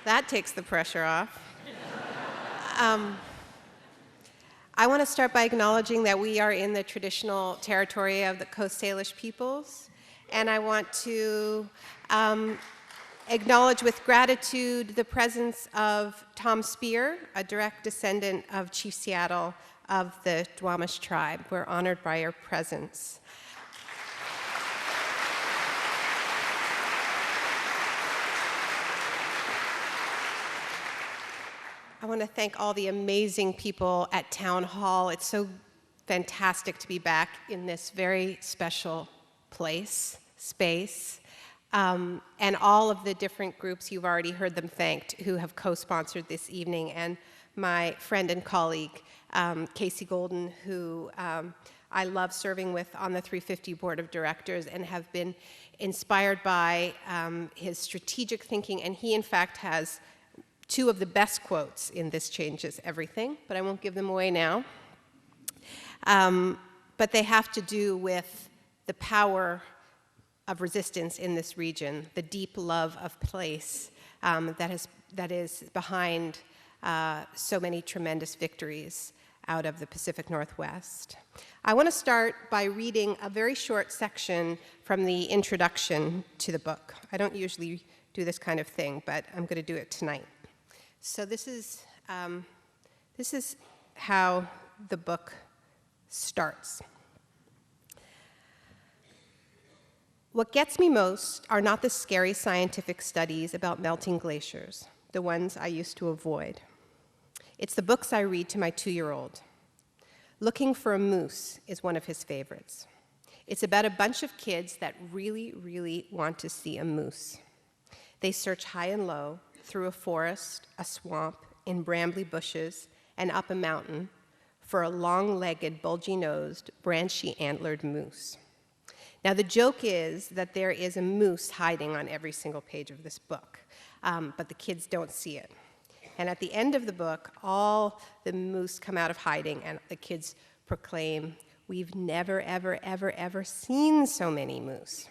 That takes the pressure off. I want to start by acknowledging that we are in the traditional territory of the Coast Salish peoples, and I want to acknowledge with gratitude the presence of Tom Spear, a direct descendant of Chief Seattle of the Duwamish tribe. We're honored by your presence. I want to thank all the amazing people at Town Hall. It's so fantastic to be back in this very special space, and all of the different groups, you've already heard them thanked, who have co-sponsored this evening, and my friend and colleague, Casey Golden, who I love serving with on the 350 Board of Directors and have been inspired by his strategic thinking, and he, in fact, has two of the best quotes in This Changes Everything, but I won't give them away now. But they have to do with the power of resistance in this region, the deep love of place that is behind so many tremendous victories out of the Pacific Northwest. I want to start by reading a very short section from the introduction to the book. I don't usually do this kind of thing, but I'm going to do it tonight. So this is how the book starts. What gets me most are not the scary scientific studies about melting glaciers, the ones I used to avoid. It's the books I read to my 2-year-old. Looking for a Moose is one of his favorites. It's about a bunch of kids that really, really want to see a moose. They search high and low, through a forest, a swamp, in brambly bushes, and up a mountain for a long-legged, bulgy-nosed, branchy-antlered moose. Now, the joke is that there is a moose hiding on every single page of this book, but the kids don't see it. And at the end of the book, all the moose come out of hiding, and the kids proclaim, "We've never, ever, ever, ever seen so many moose."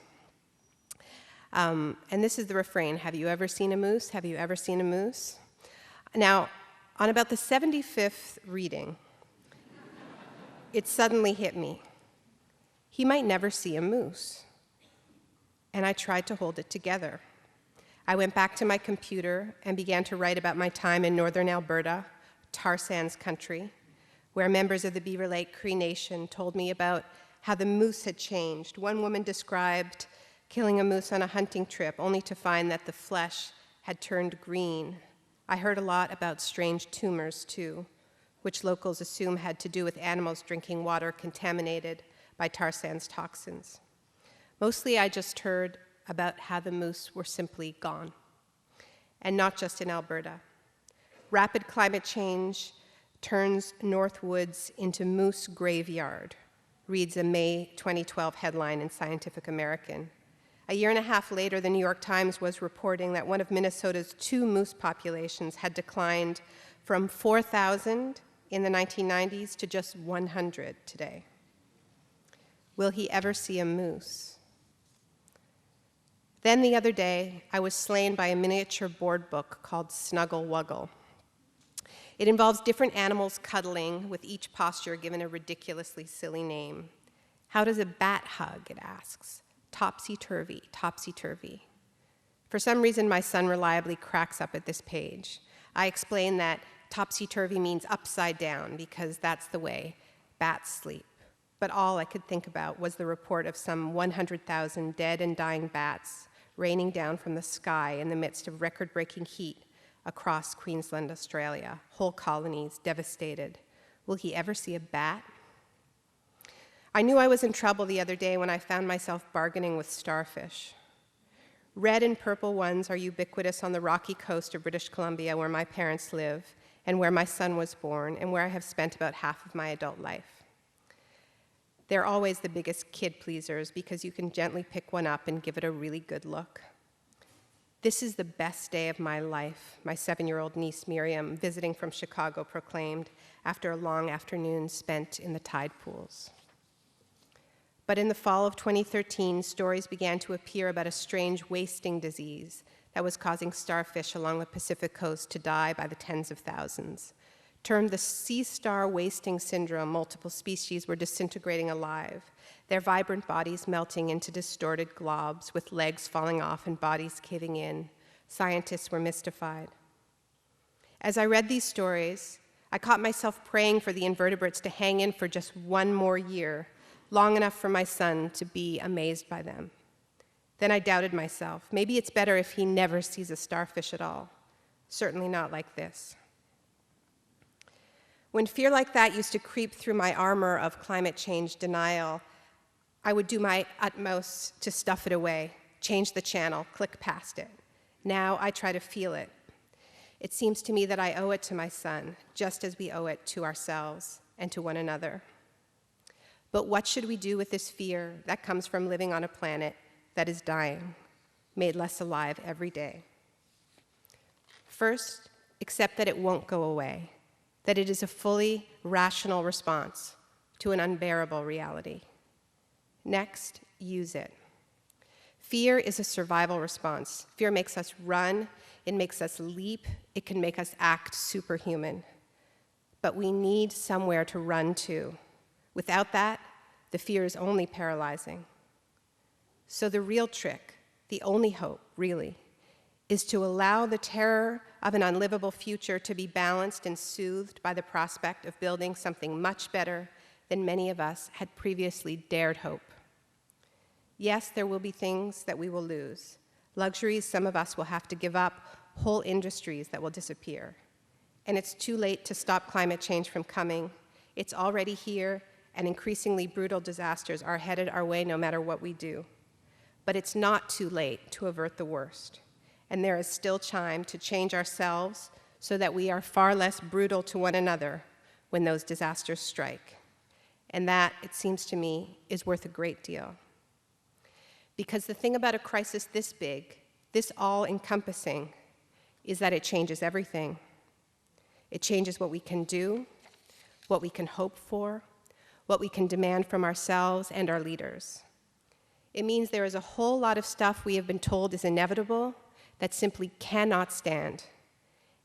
And this is the refrain: have you ever seen a moose? Have you ever seen a moose? Now, on about the 75th reading, it suddenly hit me. He might never see a moose. And I tried to hold it together. I went back to my computer and began to write about my time in northern Alberta, tar sands country, where members of the Beaver Lake Cree Nation told me about how the moose had changed. One woman described killing a moose on a hunting trip, only to find that the flesh had turned green. I heard a lot about strange tumors, too, which locals assume had to do with animals drinking water contaminated by tar sands toxins. Mostly I just heard about how the moose were simply gone, and not just in Alberta. Rapid climate change turns Northwoods into moose graveyard, reads a May 2012 headline in Scientific American. A year and a half later, the New York Times was reporting that one of Minnesota's 2 moose populations had declined from 4,000 in the 1990s to just 100 today. Will he ever see a moose? Then the other day, I was slain by a miniature board book called Snuggle Wuggle. It involves different animals cuddling, with each posture given a ridiculously silly name. How does a bat hug, it asks. Topsy-turvy, topsy-turvy. For some reason, my son reliably cracks up at this page. I explain that topsy-turvy means upside down because that's the way bats sleep. But all I could think about was the report of some 100,000 dead and dying bats raining down from the sky in the midst of record-breaking heat across Queensland, Australia, whole colonies devastated. Will he ever see a bat? I knew I was in trouble the other day when I found myself bargaining with starfish. Red and purple ones are ubiquitous on the rocky coast of British Columbia, where my parents live, and where my son was born, and where I have spent about half of my adult life. They're always the biggest kid pleasers because you can gently pick one up and give it a really good look. This is the best day of my life, my 7-year-old niece Miriam, visiting from Chicago, proclaimed after a long afternoon spent in the tide pools. But in the fall of 2013, stories began to appear about a strange wasting disease that was causing starfish along the Pacific coast to die by the tens of thousands. Termed the sea star wasting syndrome, multiple species were disintegrating alive, their vibrant bodies melting into distorted globs with legs falling off and bodies caving in. Scientists were mystified. As I read these stories, I caught myself praying for the invertebrates to hang in for just one more year, long enough for my son to be amazed by them. Then I doubted myself. Maybe it's better if he never sees a starfish at all. Certainly not like this. When fear like that used to creep through my armor of climate change denial, I would do my utmost to stuff it away, change the channel, click past it. Now I try to feel it. It seems to me that I owe it to my son, just as we owe it to ourselves and to one another. But what should we do with this fear that comes from living on a planet that is dying, made less alive every day? First, accept that it won't go away, that it is a fully rational response to an unbearable reality. Next, use it. Fear is a survival response. Fear makes us run, it makes us leap, it can make us act superhuman. But we need somewhere to run to. Without that, the fear is only paralyzing. So the real trick, the only hope, really, is to allow the terror of an unlivable future to be balanced and soothed by the prospect of building something much better than many of us had previously dared hope. Yes, there will be things that we will lose, luxuries some of us will have to give up, whole industries that will disappear. And it's too late to stop climate change from coming. It's already here, and increasingly brutal disasters are headed our way no matter what we do. But it's not too late to avert the worst. And there is still time to change ourselves so that we are far less brutal to one another when those disasters strike. And that, it seems to me, is worth a great deal. Because the thing about a crisis this big, this all-encompassing, is that it changes everything. It changes what we can do, what we can hope for, what we can demand from ourselves and our leaders. It means there is a whole lot of stuff we have been told is inevitable that simply cannot stand.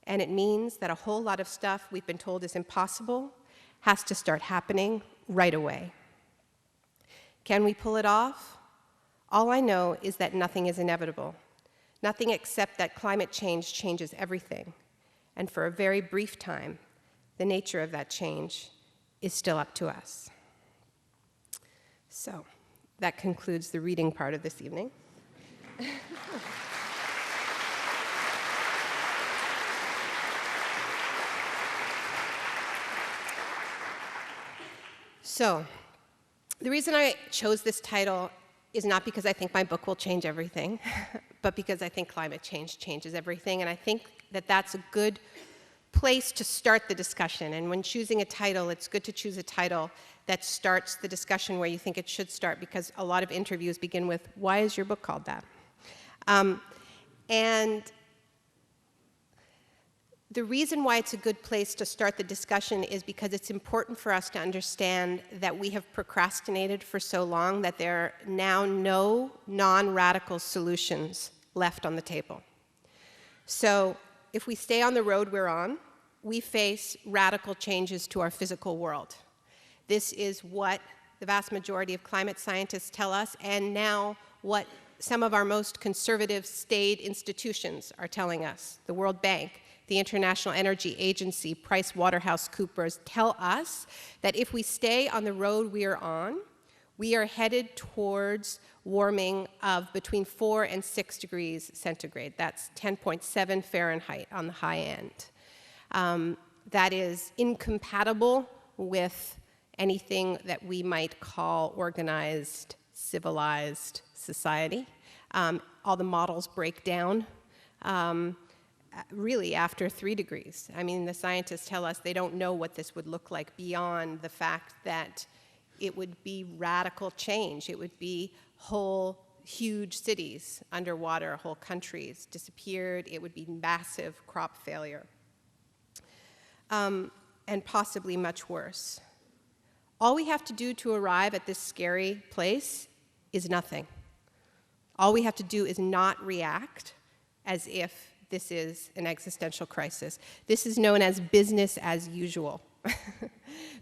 And it means that a whole lot of stuff we've been told is impossible has to start happening right away. Can we pull it off? All I know is that nothing is inevitable. Nothing except that climate change changes everything. And for a very brief time, the nature of that change is still up to us. So that concludes the reading part of this evening. So the reason I chose this title is not because I think my book will change everything, but because I think climate change changes everything, and I think that that's a good place to start the discussion. And when choosing a title, it's good to choose a title that starts the discussion where you think it should start, because a lot of interviews begin with, why is your book called that? And the reason why it's a good place to start the discussion is because it's important for us to understand that we have procrastinated for so long that there are now no non-radical solutions left on the table. So if we stay on the road we're on, we face radical changes to our physical world. This is what the vast majority of climate scientists tell us, and now what some of our most conservative staid institutions are telling us. The World Bank, the International Energy Agency, PricewaterhouseCoopers tell us that if we stay on the road we are on, we are headed towards warming of between 4 and 6 degrees centigrade. That's 10.7 Fahrenheit on the high end. That is incompatible with anything that we might call organized, civilized society. All the models break down really after 3 degrees. I mean, the scientists tell us they don't know what this would look like beyond the fact that it would be radical change. It would be whole huge cities underwater, whole countries disappeared. It would be massive crop failure, and possibly much worse. All we have to do to arrive at this scary place is nothing. All we have to do is not react as if this is an existential crisis. This is known as business as usual.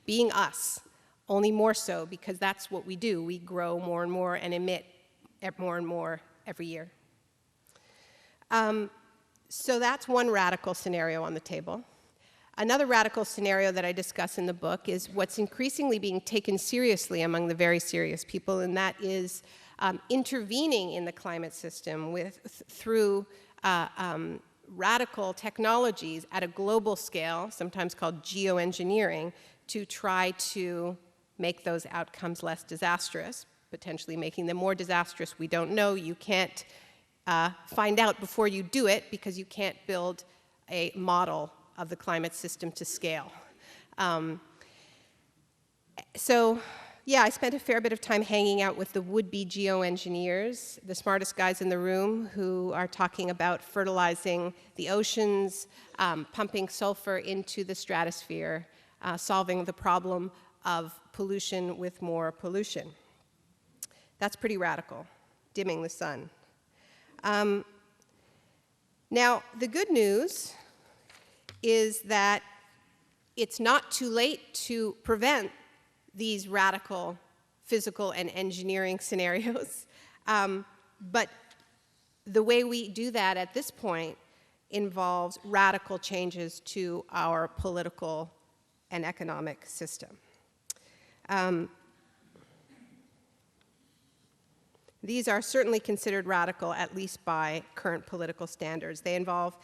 Being us, only more so because that's what we do. We grow more and more and emit more and more every year. So that's one radical scenario on the table. Another radical scenario that I discuss in the book is what's increasingly being taken seriously among the very serious people, and that is intervening in the climate system through radical technologies at a global scale, sometimes called geoengineering, to try to make those outcomes less disastrous, potentially making them more disastrous. We don't know. You can't find out before you do it because you can't build a model of the climate system to scale. So yeah, I spent a fair bit of time hanging out with the would-be geoengineers, the smartest guys in the room, who are talking about fertilizing the oceans, pumping sulfur into the stratosphere, solving the problem of pollution with more pollution. That's pretty radical, dimming the sun. Now, the good news is that it's not too late to prevent these radical physical and engineering scenarios. But the way we do that at this point involves radical changes to our political and economic system. These are certainly considered radical, at least by current political standards. They involve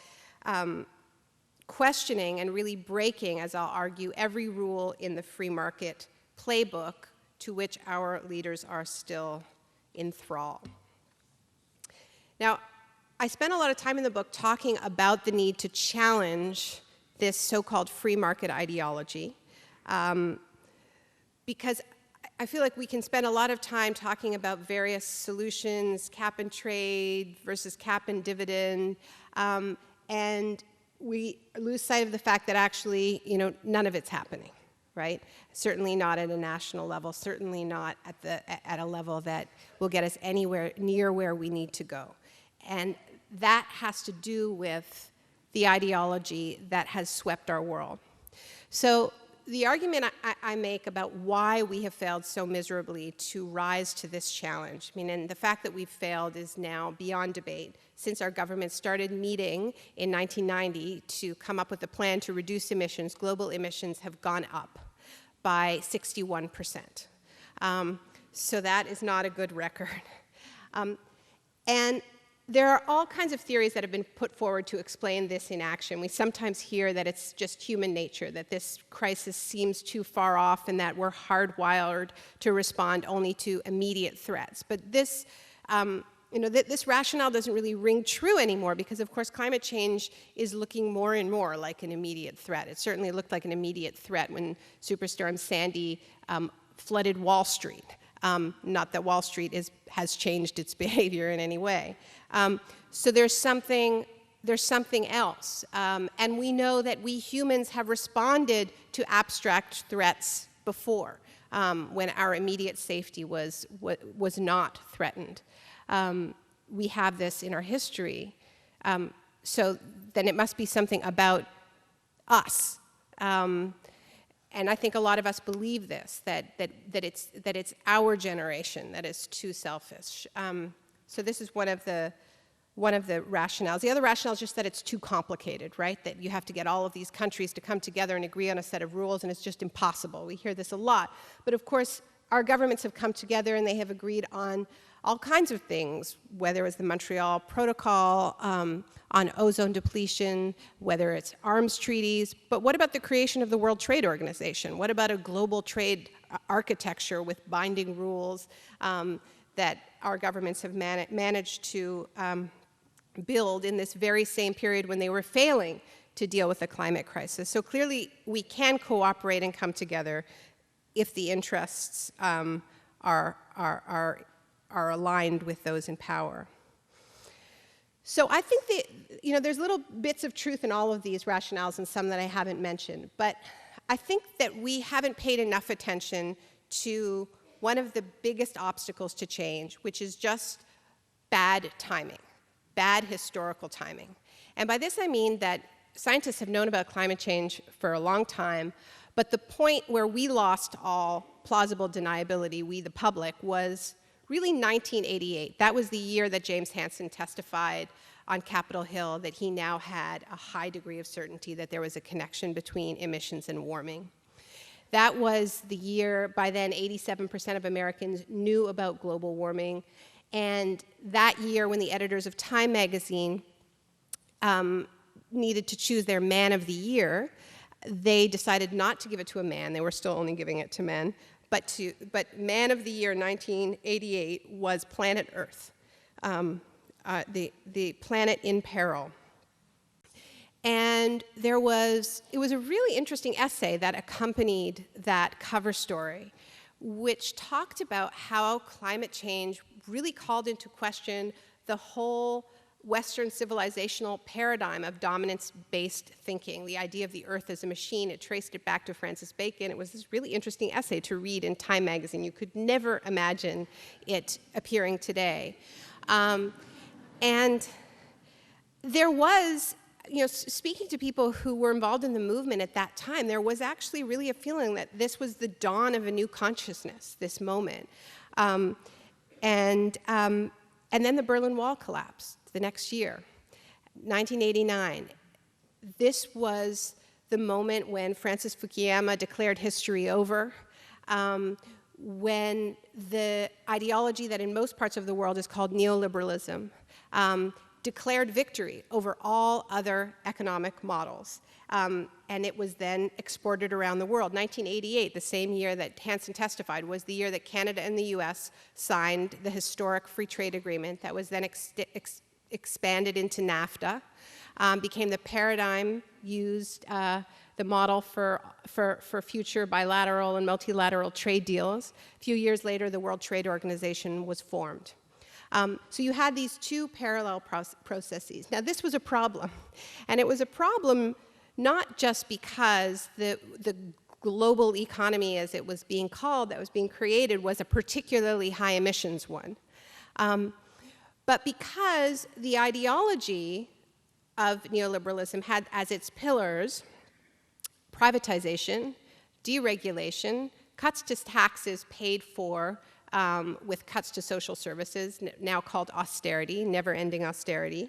questioning and really breaking, as I'll argue, every rule in the free market playbook to which our leaders are still in thrall. Now, I spent a lot of time in the book talking about the need to challenge this so-called free market ideology, because I feel like we can spend a lot of time talking about various solutions, cap and trade versus cap and dividend, and we lose sight of the fact that actually, none of it's happening, right? Certainly not at a national level, certainly not at a level that will get us anywhere near where we need to go. And that has to do with the ideology that has swept our world. So the argument I make about why we have failed so miserably to rise to this challenge, and the fact that we've failed is now beyond debate. Since our government started meeting in 1990 to come up with a plan to reduce emissions, global emissions have gone up by 61%. So that is not a good record. And there are all kinds of theories that have been put forward to explain this in action. We sometimes hear that it's just human nature, that this crisis seems too far off and that we're hardwired to respond only to immediate threats. But this, this rationale doesn't really ring true anymore because, of course, climate change is looking more and more like an immediate threat. It certainly looked like an immediate threat when Superstorm Sandy flooded Wall Street. Not that Wall Street has changed its behavior in any way. So there's something else. And we know that we humans have responded to abstract threats before, when our immediate safety was not threatened. We have this in our history. So then it must be something about us. And I think a lot of us believe this, that it's our generation that is too selfish. So this is one of the rationales. The other rationale is just that it's too complicated, right? That you have to get all of these countries to come together and agree on a set of rules, and it's just impossible. We hear this a lot. But of course, our governments have come together and they have agreed on all kinds of things, whether it's the Montreal Protocol, on ozone depletion, whether it's arms treaties. But what about the creation of the World Trade Organization? What about a global trade architecture with binding rules that our governments have managed to build in this very same period when they were failing to deal with the climate crisis? So clearly, we can cooperate and come together if the interests are aligned with those in power. So I think that, there's little bits of truth in all of these rationales and some that I haven't mentioned. But I think that we haven't paid enough attention to one of the biggest obstacles to change, which is just bad timing. bad historical timing. And by this I mean that scientists have known about climate change for a long time, but the point where we lost all plausible deniability, we the public, was really 1988. That was the year that James Hansen testified on Capitol Hill that he now had a high degree of certainty that there was a connection between emissions and warming. That was the year, by then 87% of Americans knew about global warming. And that year, when the editors of Time magazine needed to choose their man of the year, they decided not to give it to a man. They were still only giving it to men. But man of the year 1988 was planet Earth, the planet in peril. And it was a really interesting essay that accompanied that cover story, which talked about how climate change really called into question the whole Western civilizational paradigm of dominance-based thinking, the idea of the Earth as a machine. It traced it back to Francis Bacon. It was this really interesting essay to read in Time magazine. You could never imagine it appearing today. And there was, speaking to people who were involved in the movement at that time, there was actually really a feeling that this was the dawn of a new consciousness, this moment. And then the Berlin Wall collapsed the next year, 1989. This was the moment when Francis Fukuyama declared history over, when the ideology that in most parts of the world is called neoliberalism declared victory over all other economic models. And it was then exported around the world. 1988, the same year that Hansen testified, was the year that Canada and the US signed the historic free trade agreement that was then expanded into NAFTA, became the paradigm used, the model for future bilateral and multilateral trade deals. A few years later, the World Trade Organization was formed. So you had these two parallel processes. Now, this was a problem. And it was a problem not just because the global economy, as it was being called, that was being created, was a particularly high emissions one, but because the ideology of neoliberalism had as its pillars privatization, deregulation, cuts to taxes paid for with cuts to social services, now called austerity, never-ending austerity,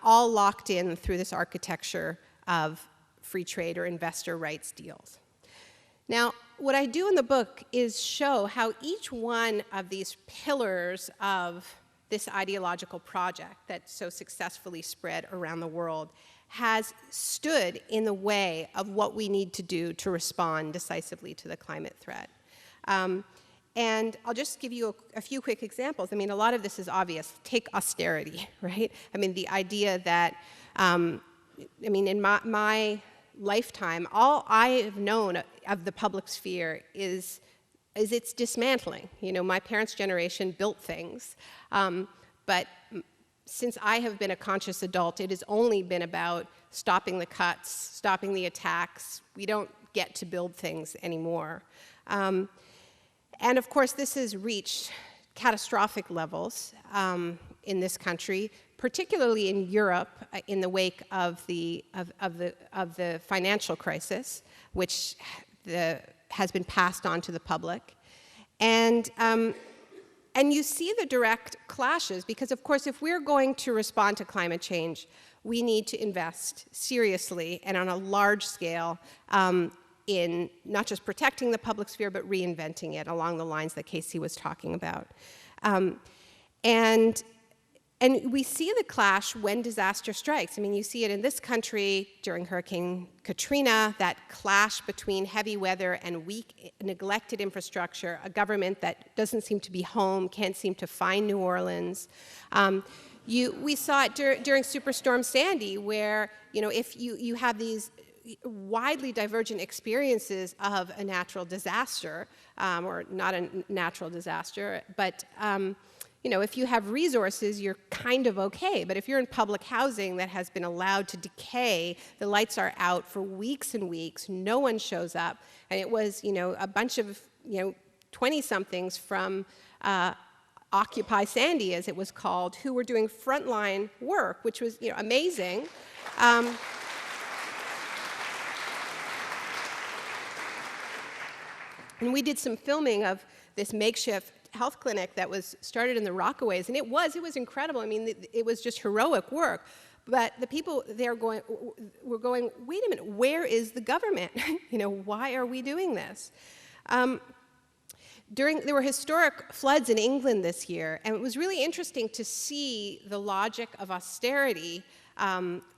all locked in through this architecture of free trade or investor rights deals. Now, what I do in the book is show how each one of these pillars of this ideological project that so successfully spread around the world has stood in the way of what we need to do to respond decisively to the climate threat. And I'll just give you a few quick examples. I mean, a lot of this is obvious. Take austerity, right? I mean, the idea that, in my lifetime, all I have known of the public sphere is its dismantling. My parents' generation built things, but since I have been a conscious adult, it has only been about stopping the cuts, stopping the attacks. We don't get to build things anymore. And of course, this has reached catastrophic levels in this country, particularly in Europe, in the wake of the financial crisis, which has been passed on to the public, and you see the direct clashes because, of course, if we're going to respond to climate change, we need to invest seriously and on a large scale in not just protecting the public sphere, but reinventing it along the lines that Casey was talking about. And we see the clash when disaster strikes. I mean, you see it in this country during Hurricane Katrina, that clash between heavy weather and weak, neglected infrastructure, a government that doesn't seem to be home, can't seem to find New Orleans. We saw it during Superstorm Sandy, where if you have these widely divergent experiences of a natural disaster, or not a natural disaster, but if you have resources, you're kind of okay. But if you're in public housing that has been allowed to decay, the lights are out for weeks and weeks, no one shows up, and it was, a bunch of, 20-somethings from Occupy Sandy, as it was called, who were doing frontline work, which was amazing. And we did some filming of this makeshift health clinic that was started in the Rockaways, and it was incredible. I mean, it was just heroic work. But the people there were going, wait a minute, where is the government? Why are we doing this? There were historic floods in England this year, and it was really interesting to see the logic of austerity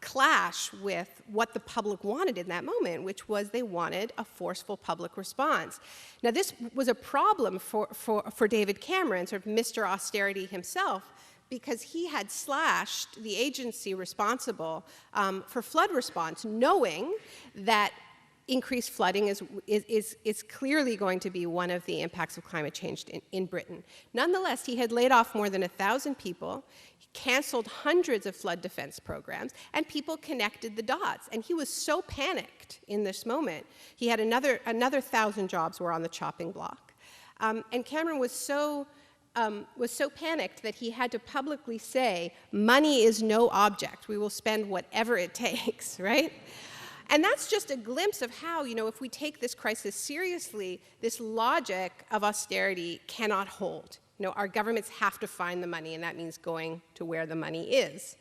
clash with what the public wanted in that moment, which was they wanted a forceful public response. Now, this was a problem for David Cameron, sort of Mr. Austerity himself, because he had slashed the agency responsible for flood response, knowing that increased flooding is clearly going to be one of the impacts of climate change in Britain. Nonetheless, he had laid off more than 1,000 people, he canceled hundreds of flood defense programs, and people connected the dots. And he was so panicked in this moment. He had another 1,000 jobs were on the chopping block. And Cameron was so panicked that he had to publicly say, money is no object. We will spend whatever it takes, right? And that's just a glimpse of how, if we take this crisis seriously, this logic of austerity cannot hold. Our governments have to find the money, and that means going to where the money is,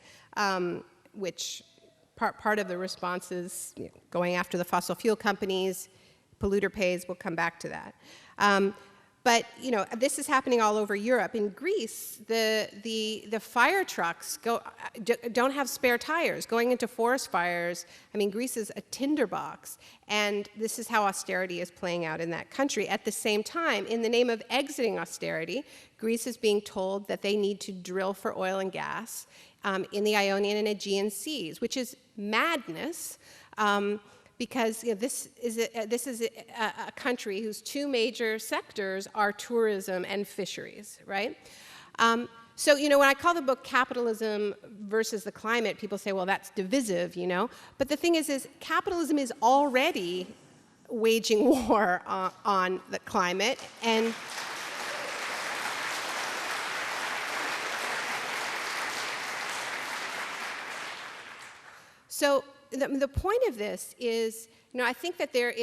which part of the response is going after the fossil fuel companies, polluter pays, we'll come back to that. But this is happening all over Europe. In Greece, the fire trucks don't have spare tires. Going into forest fires, Greece is a tinderbox. And this is how austerity is playing out in that country. At the same time, in the name of exiting austerity, Greece is being told that they need to drill for oil and gas in the Ionian and Aegean seas, which is madness. Because this is a country whose two major sectors are tourism and fisheries, right? So when I call the book Capitalism versus the Climate, people say, well, that's divisive, But the thing is capitalism is already waging war on the climate, and so the point of this is, I think that there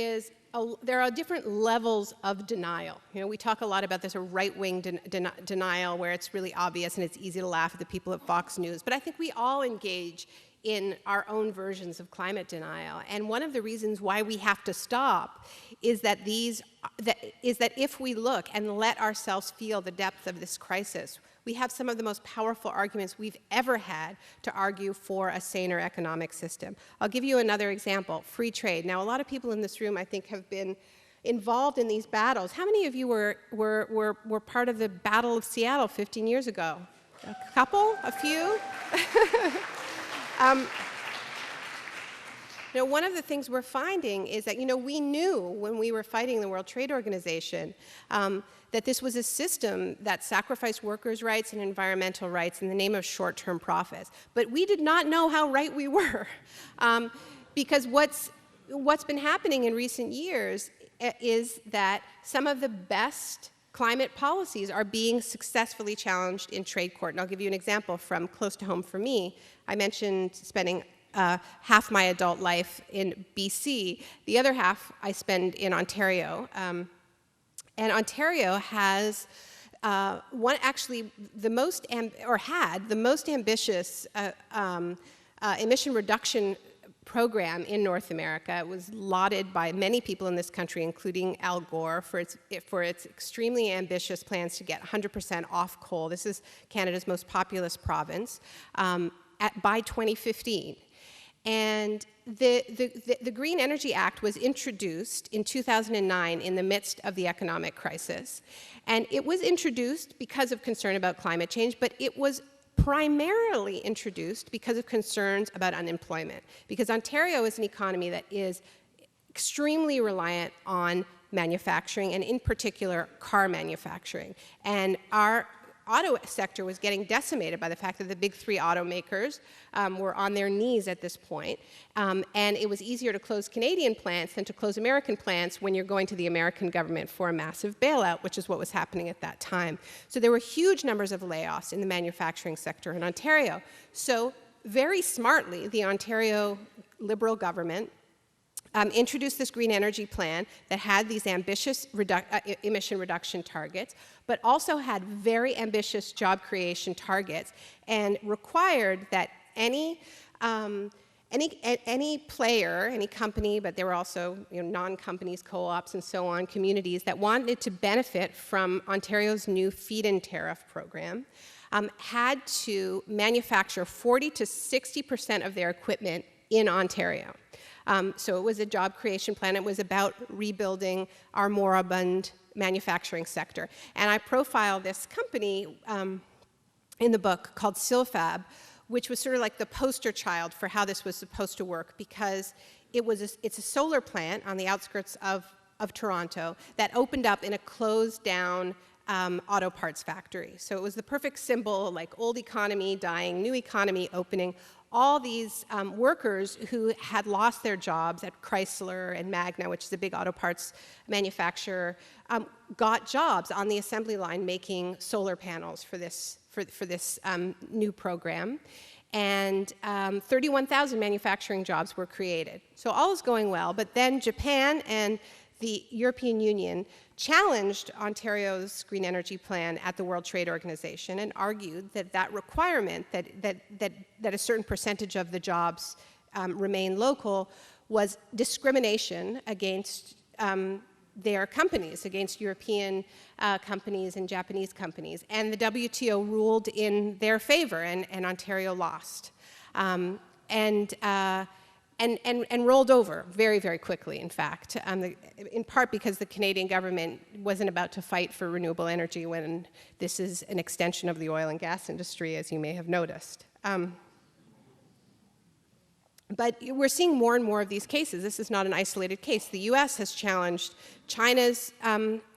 are different levels of denial. We talk a lot about this, a right-wing denial where it's really obvious and it's easy to laugh at the people at Fox News. But I think we all engage in our own versions of climate denial. And one of the reasons why we have to stop is that if we look and let ourselves feel the depth of this crisis, we have some of the most powerful arguments we've ever had to argue for a saner economic system. I'll give you another example, free trade. Now, a lot of people in this room, I think, have been involved in these battles. How many of you were part of the Battle of Seattle 15 years ago? A couple? A few? One of the things we're finding is that, we knew when we were fighting the World Trade Organization that this was a system that sacrificed workers' rights and environmental rights in the name of short-term profits. But we did not know how right we were. Because what's been happening in recent years is that some of the best climate policies are being successfully challenged in trade court. And I'll give you an example from close to home for me. I mentioned spending half my adult life in BC. The other half I spend in Ontario. And Ontario has had the most ambitious emission reduction program in North America. It was lauded by many people in this country, including Al Gore, for its extremely ambitious plans to get 100% off coal. This is Canada's most populous province by 2015. And the Green Energy Act was introduced in 2009 in the midst of the economic crisis. And it was introduced because of concern about climate change, but it was primarily introduced because of concerns about unemployment. Because Ontario is an economy that is extremely reliant on manufacturing, and in particular, car manufacturing. And our auto sector was getting decimated by the fact that the big three automakers were on their knees at this point. And it was easier to close Canadian plants than to close American plants when you're going to the American government for a massive bailout, which is what was happening at that time. So there were huge numbers of layoffs in the manufacturing sector in Ontario. So very smartly, the Ontario Liberal government introduced this green energy plan that had these ambitious emission reduction targets, but also had very ambitious job creation targets, and required that any player, any company, but there were also non-companies, co-ops, and so on, communities that wanted to benefit from Ontario's new feed-in tariff program, had to manufacture 40 to 60% of their equipment in Ontario. So it was a job creation plan. It was about rebuilding our moribund manufacturing sector. And I profile this company in the book called Silfab, which was sort of like the poster child for how this was supposed to work, because it's a solar plant on the outskirts of Toronto that opened up in a closed down auto parts factory. So it was the perfect symbol, like old economy dying, new economy opening. All these workers who had lost their jobs at Chrysler and Magna, which is a big auto parts manufacturer, got jobs on the assembly line making solar panels for this new program. And 31,000 manufacturing jobs were created. So all is going well, but then Japan and the European Union challenged Ontario's green energy plan at the World Trade Organization and argued that that requirement, that a certain percentage of the jobs remain local, was discrimination against their companies, against European companies and Japanese companies. And the WTO ruled in their favor, and Ontario lost. And rolled over very, very quickly, in fact, in part because the Canadian government wasn't about to fight for renewable energy when this is an extension of the oil and gas industry, as you may have noticed. But we're seeing more and more of these cases. This is not an isolated case. The US has challenged China's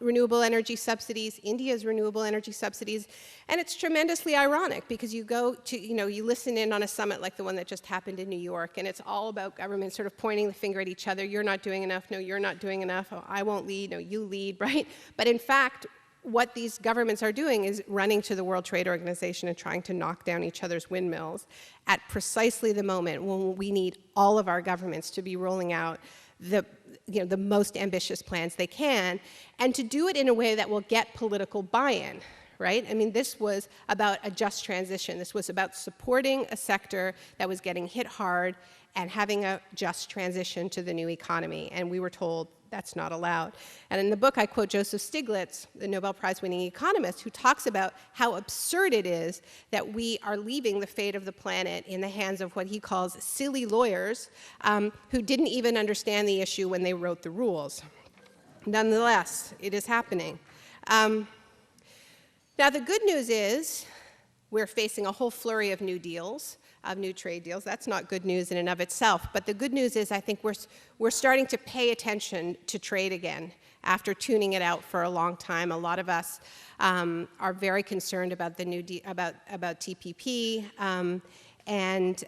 renewable energy subsidies, India's renewable energy subsidies, and it's tremendously ironic because you go to, you listen in on a summit like the one that just happened in New York, and it's all about governments sort of pointing the finger at each other. You're not doing enough. No, you're not doing enough. Oh, I won't lead. No, you lead, right? But in fact, what these governments are doing is running to the World Trade Organization and trying to knock down each other's windmills at precisely the moment when we need all of our governments to be rolling out the most ambitious plans they can, and to do it in a way that will get political buy-in, right? I mean, this was about a just transition. This was about supporting a sector that was getting hit hard and having a just transition to the new economy, and we were told that's not allowed. And in the book, I quote Joseph Stiglitz, the Nobel Prize-winning economist, who talks about how absurd it is that we are leaving the fate of the planet in the hands of what he calls silly lawyers who didn't even understand the issue when they wrote the rules. Nonetheless, it is happening. Now, the good news is we're facing a whole flurry of new deals, of new trade deals. That's not good news in and of itself. But the good news is I think we're starting to pay attention to trade again after tuning it out for a long time. A lot of us are very concerned about the new about TPP and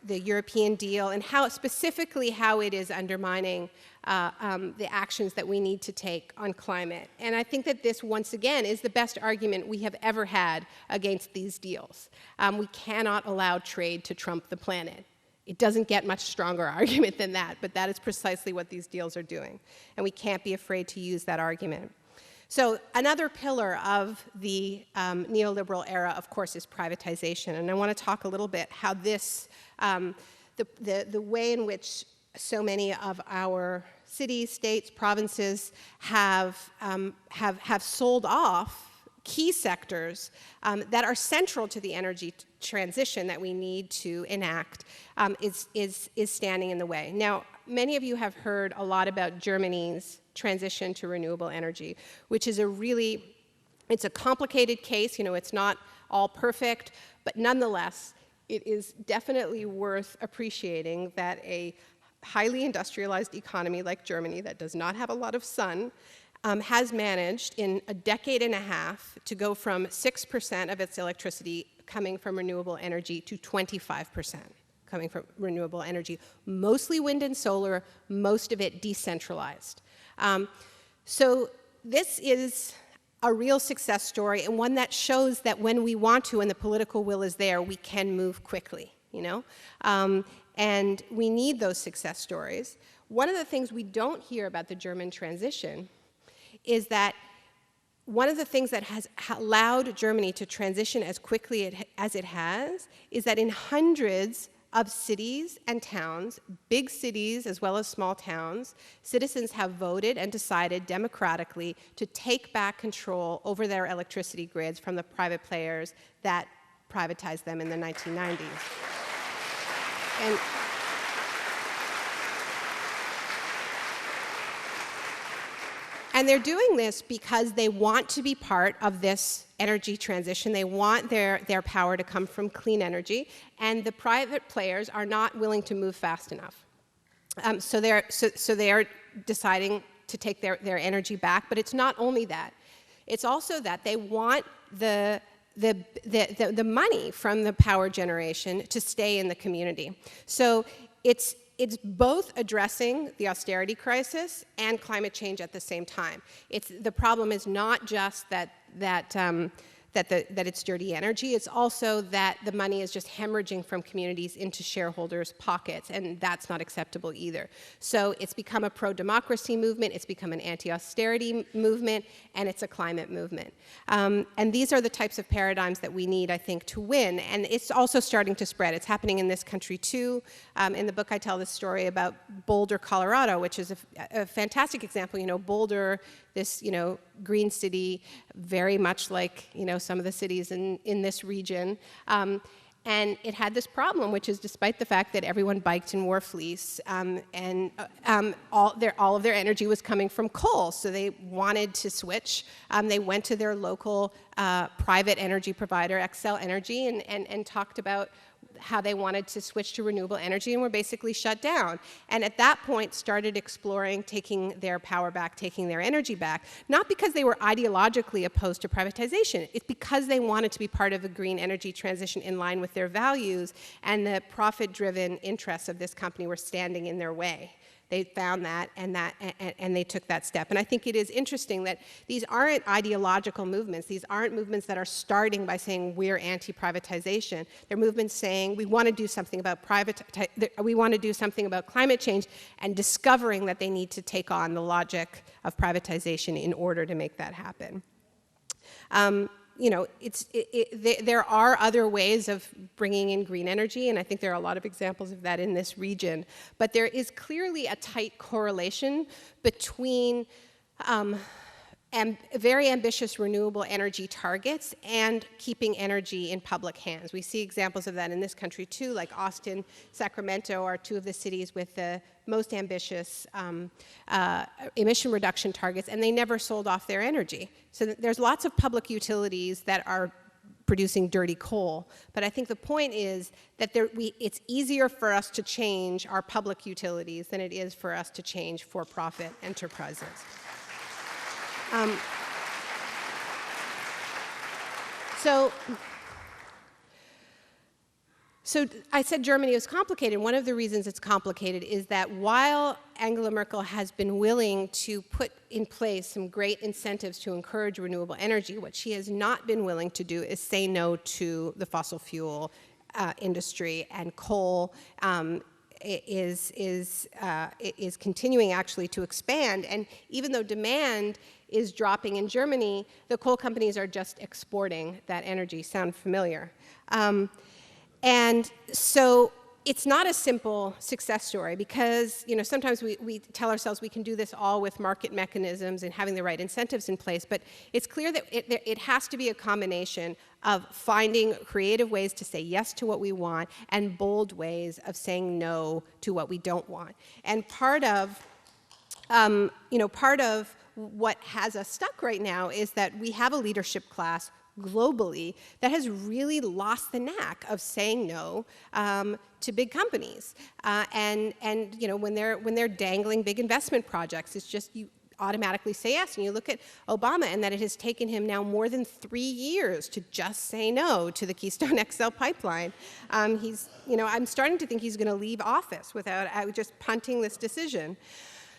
the European deal, and how specifically how it is undermining the actions that we need to take on climate. And I think that this, once again, is the best argument we have ever had against these deals. We cannot allow trade to trump the planet. It doesn't get much stronger argument than that, but that is precisely what these deals are doing. And we can't be afraid to use that argument. So another pillar of the neoliberal era, of course, is privatization. And I want to talk a little bit how this, the way in which so many of our cities, states, provinces have sold off key sectors that are central to the energy transition that we need to enact is standing in the way. Now, many of you have heard a lot about Germany's transition to renewable energy, which is it's a complicated case. It's not all perfect, but nonetheless, it is definitely worth appreciating that a highly industrialized economy like Germany that does not have a lot of sun has managed in a decade and a half to go from 6% of its electricity coming from renewable energy to 25% coming from renewable energy, mostly wind and solar, most of it decentralized. So this is a real success story, and one that shows that when we want to and the political will is there, we can move quickly, you know? And we need those success stories. One of the things we don't hear about the German transition is that one of the things that has allowed Germany to transition as quickly as it has is that in hundreds of cities and towns, big cities as well as small towns, citizens have voted and decided democratically to take back control over their electricity grids from the private players that privatized them in the 1990s. And they're doing this because they want to be part of this energy transition. They want their power to come from clean energy, and the private players are not willing to move fast enough. So they are deciding to take their energy back, but it's not only that. It's also that they want the money from the power generation to stay in the community. So it's both addressing the austerity crisis and climate change at the same time. The problem is not just that it's dirty energy, it's also that the money is just hemorrhaging from communities into shareholders' pockets, and that's not acceptable either. So it's become a pro-democracy movement, it's become an anti-austerity movement, and it's a climate movement. And these are the types of paradigms that we need, I think, to win. And it's also starting to spread. It's happening in this country, too. In the book, I tell this story about Boulder, Colorado, which is a fantastic example. You know, Boulder, this, you know, green city, very much like, you know, some of the cities in this region. And it had this problem, which is despite the fact that everyone biked and wore fleece, all of their energy was coming from coal, so they wanted to switch. They went to their local private energy provider, Xcel Energy, and talked about how they wanted to switch to renewable energy and were basically shut down. And at that point started exploring taking their power back, taking their energy back, not because they were ideologically opposed to privatization. It's because they wanted to be part of a green energy transition in line with their values, and the profit-driven interests of this company were standing in their way. They found that, and they took that step. And I think it is interesting that these aren't ideological movements. These aren't movements that are starting by saying we're anti-privatization. They're movements saying we want to do something about we want to do something about climate change, and discovering that they need to take on the logic of privatization in order to make that happen. You know, there are other ways of bringing in green energy, and I think there are a lot of examples of that in this region. But there is clearly a tight correlation between very ambitious renewable energy targets and keeping energy in public hands. We see examples of that in this country too, like Austin, Sacramento are two of the cities with the most ambitious emission reduction targets, and they never sold off their energy. So there's lots of public utilities that are producing dirty coal, but I think the point is that it's easier for us to change our public utilities than it is for us to change for-profit enterprises. So I said Germany is complicated. One of the reasons it's complicated is that while Angela Merkel has been willing to put in place some great incentives to encourage renewable energy, what she has not been willing to do is say no to the fossil fuel industry, and coal is continuing actually to expand. And even though demand is dropping in Germany, the coal companies are just exporting that energy. Sound familiar? And so it's not a simple success story, because sometimes we tell ourselves we can do this all with market mechanisms and having the right incentives in place, but it's clear that it has to be a combination of finding creative ways to say yes to what we want and bold ways of saying no to what we don't want. And part of what has us stuck right now is that we have a leadership class globally that has really lost the knack of saying no to big companies, and when they're dangling big investment projects, it's just automatically say yes. And you look at Obama, and that it has taken him now more than 3 years to just say no to the Keystone XL pipeline. I'm starting to think he's going to leave office without just punting this decision.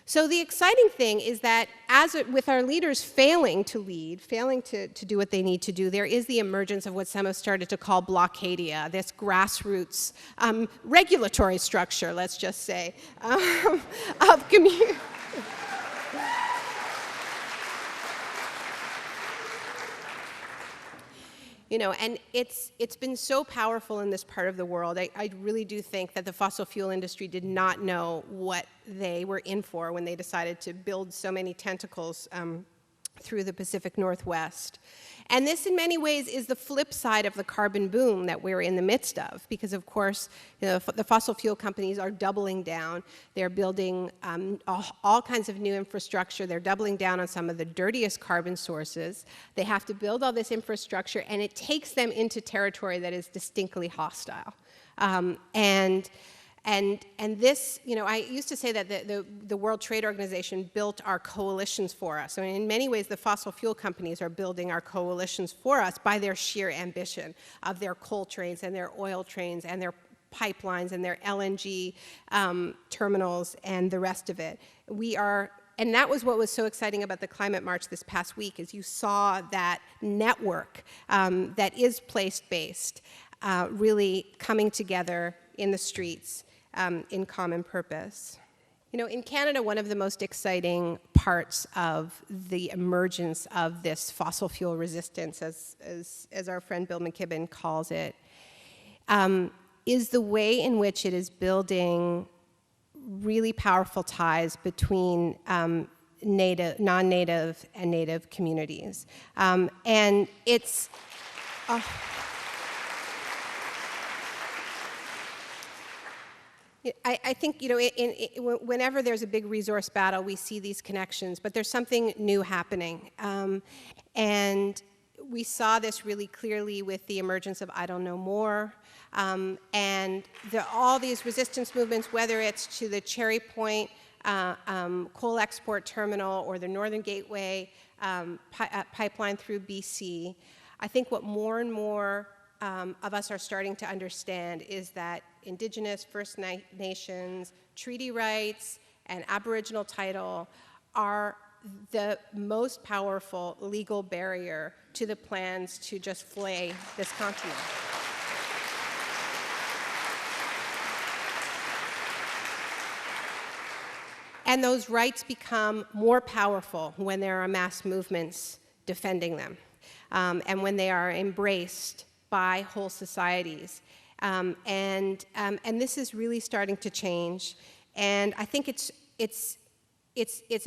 So the exciting thing is that with our leaders failing to lead, failing to do what they need to do, there is the emergence of what some have started to call blockadia, this grassroots regulatory structure, let's just say, of community. And it's been so powerful in this part of the world. I really do think that the fossil fuel industry did not know what they were in for when they decided to build so many tentacles through the Pacific Northwest. And this, in many ways, is the flip side of the carbon boom that we're in the midst of, because, of course, the fossil fuel companies are doubling down. They're building all kinds of new infrastructure. They're doubling down on some of the dirtiest carbon sources. They have to build all this infrastructure, and it takes them into territory that is distinctly hostile. And this, I used to say that the World Trade Organization built our coalitions for us. I mean, in many ways, the fossil fuel companies are building our coalitions for us by their sheer ambition of their coal trains and their oil trains and their pipelines and their LNG terminals and the rest of it. And that was what was so exciting about the climate march this past week, is you saw that network that is place-based really coming together in the streets in common purpose. In Canada, one of the most exciting parts of the emergence of this fossil fuel resistance, as our friend Bill McKibben calls it, is the way in which it is building really powerful ties between non-native and native communities. And it's... I think, whenever there's a big resource battle, we see these connections, but there's something new happening. And we saw this really clearly with the emergence of I Don't Know More, and all these resistance movements, whether it's to the Cherry Point coal export terminal or the Northern Gateway pipeline through BC. I think what more and more of us are starting to understand is that Indigenous, First Nations, treaty rights, and Aboriginal title are the most powerful legal barrier to the plans to just flay this continent. And those rights become more powerful when there are mass movements defending them, and when they are embraced by whole societies. And this is really starting to change. And I think it's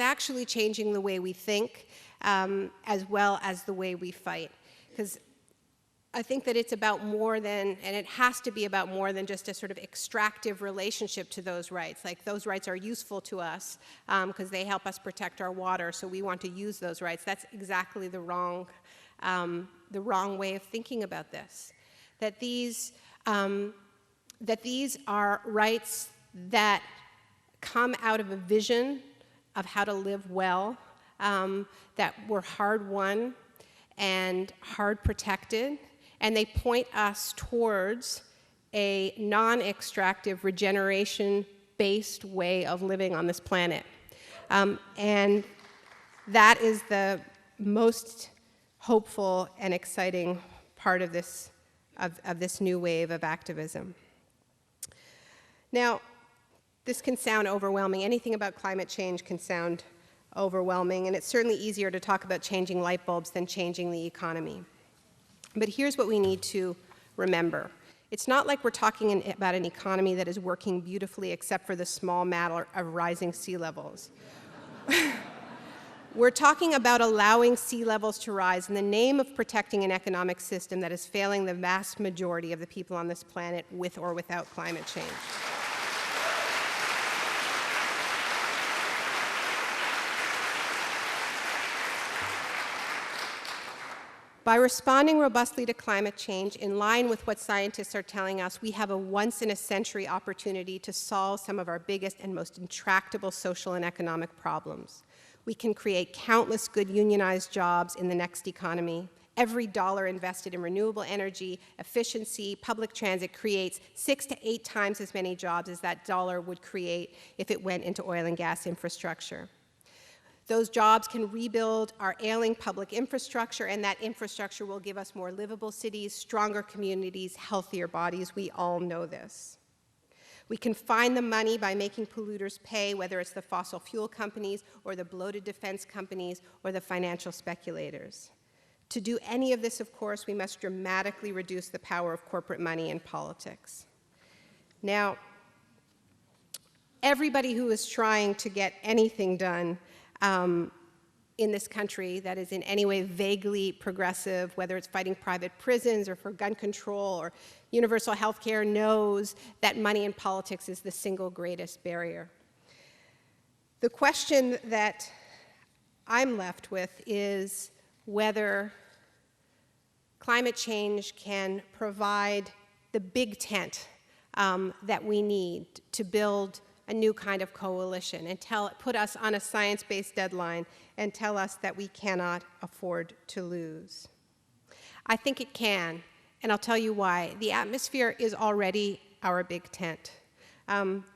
actually changing the way we think, as well as the way we fight. Because I think that it's about more than, and it has to be about more than just a sort of extractive relationship to those rights. Like, those rights are useful to us because they help us protect our water, so we want to use those rights. That's exactly the wrong way of thinking about this. That these are rights that come out of a vision of how to live well, that were hard-won and hard-protected, and they point us towards a non-extractive, regeneration-based way of living on this planet. And that is the most hopeful and exciting part of this new wave of activism. Now, this can sound overwhelming. Anything about climate change can sound overwhelming, and it's certainly easier to talk about changing light bulbs than changing the economy. But here's what we need to remember. It's not like we're talking about an economy that is working beautifully except for the small matter of rising sea levels. We're talking about allowing sea levels to rise in the name of protecting an economic system that is failing the vast majority of the people on this planet, with or without climate change. By responding robustly to climate change, in line with what scientists are telling us, we have a once-in-a-century opportunity to solve some of our biggest and most intractable social and economic problems. We can create countless good unionized jobs in the next economy. Every dollar invested in renewable energy, efficiency, public transit creates 6 to 8 times as many jobs as that dollar would create if it went into oil and gas infrastructure. Those jobs can rebuild our ailing public infrastructure, and that infrastructure will give us more livable cities, stronger communities, healthier bodies. We all know this. We can find the money by making polluters pay, whether it's the fossil fuel companies or the bloated defense companies or the financial speculators. To do any of this, of course, we must dramatically reduce the power of corporate money in politics. Now, everybody who is trying to get anything done in this country that is in any way vaguely progressive, whether it's fighting private prisons or for gun control or universal health care, knows that money in politics is the single greatest barrier. The question that I'm left with is whether climate change can provide the big tent that we need to build a new kind of coalition and put us on a science-based deadline and tell us that we cannot afford to lose. I think it can, and I'll tell you why. The atmosphere is already our big tent.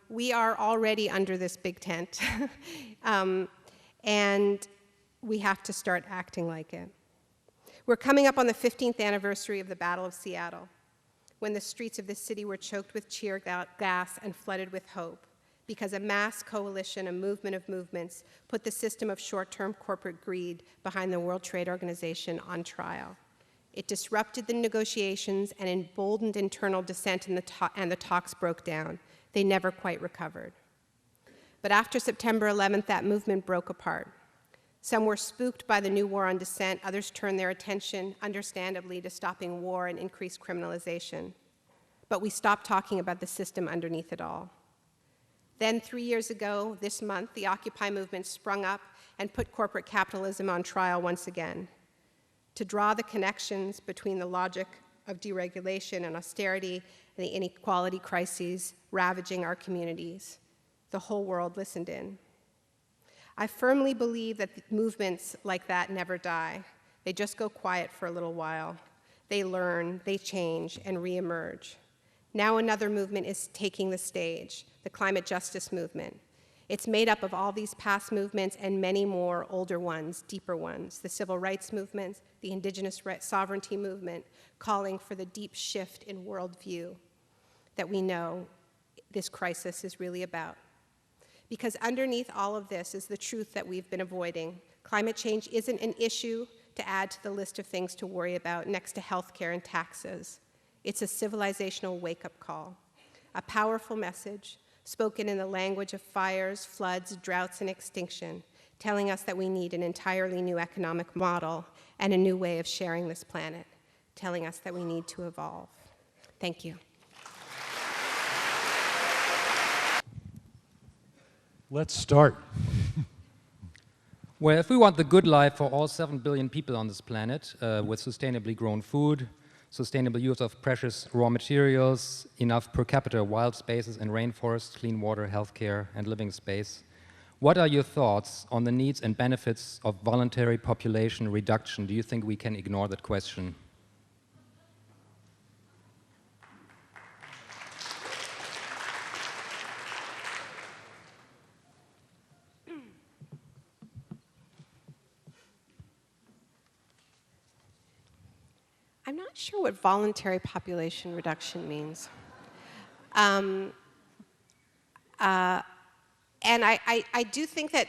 We are already under this big tent, and we have to start acting like it. We're coming up on the 15th anniversary of the Battle of Seattle, when the streets of this city were choked with tear gas and flooded with hope, because a mass coalition, a movement of movements, put the system of short-term corporate greed behind the World Trade Organization on trial. It disrupted the negotiations and emboldened internal dissent, and the talks broke down. They never quite recovered. But after September 11th, that movement broke apart. Some were spooked by the new war on dissent. Others turned their attention, understandably, to stopping war and increased criminalization. But we stopped talking about the system underneath it all. Then 3 years ago, this month, the Occupy movement sprung up and put corporate capitalism on trial once again. To draw the connections between the logic of deregulation and austerity and the inequality crises ravaging our communities, the whole world listened in. I firmly believe that movements like that never die. They just go quiet for a little while. They learn, they change, and reemerge. Now another movement is taking the stage, the climate justice movement. It's made up of all these past movements and many more older ones, deeper ones, the civil rights movements, the indigenous sovereignty movement, calling for the deep shift in worldview that we know this crisis is really about. Because underneath all of this is the truth that we've been avoiding. Climate change isn't an issue to add to the list of things to worry about next to healthcare and taxes. It's a civilizational wake-up call, a powerful message spoken in the language of fires, floods, droughts, and extinction, telling us that we need an entirely new economic model and a new way of sharing this planet, telling us that we need to evolve. Thank you. Let's start. Well, if we want the good life for all 7 billion people on this planet, with sustainably grown food, sustainable use of precious raw materials, enough per capita wild spaces and rainforests, clean water, healthcare, and living space, what are your thoughts on the needs and benefits of voluntary population reduction? Do you think we can ignore that question? I'm not sure what voluntary population reduction means. And I do think that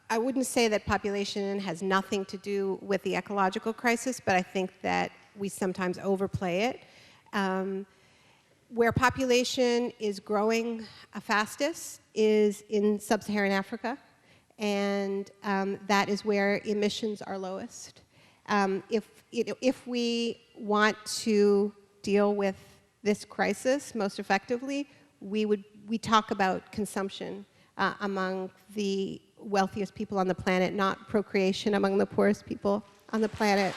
I wouldn't say that population has nothing to do with the ecological crisis, but I think that we sometimes overplay it. Where population is growing fastest is in sub-Saharan Africa, and that is where emissions are lowest. If we want to deal with this crisis most effectively, we talk about consumption among the wealthiest people on the planet, not procreation among the poorest people on the planet.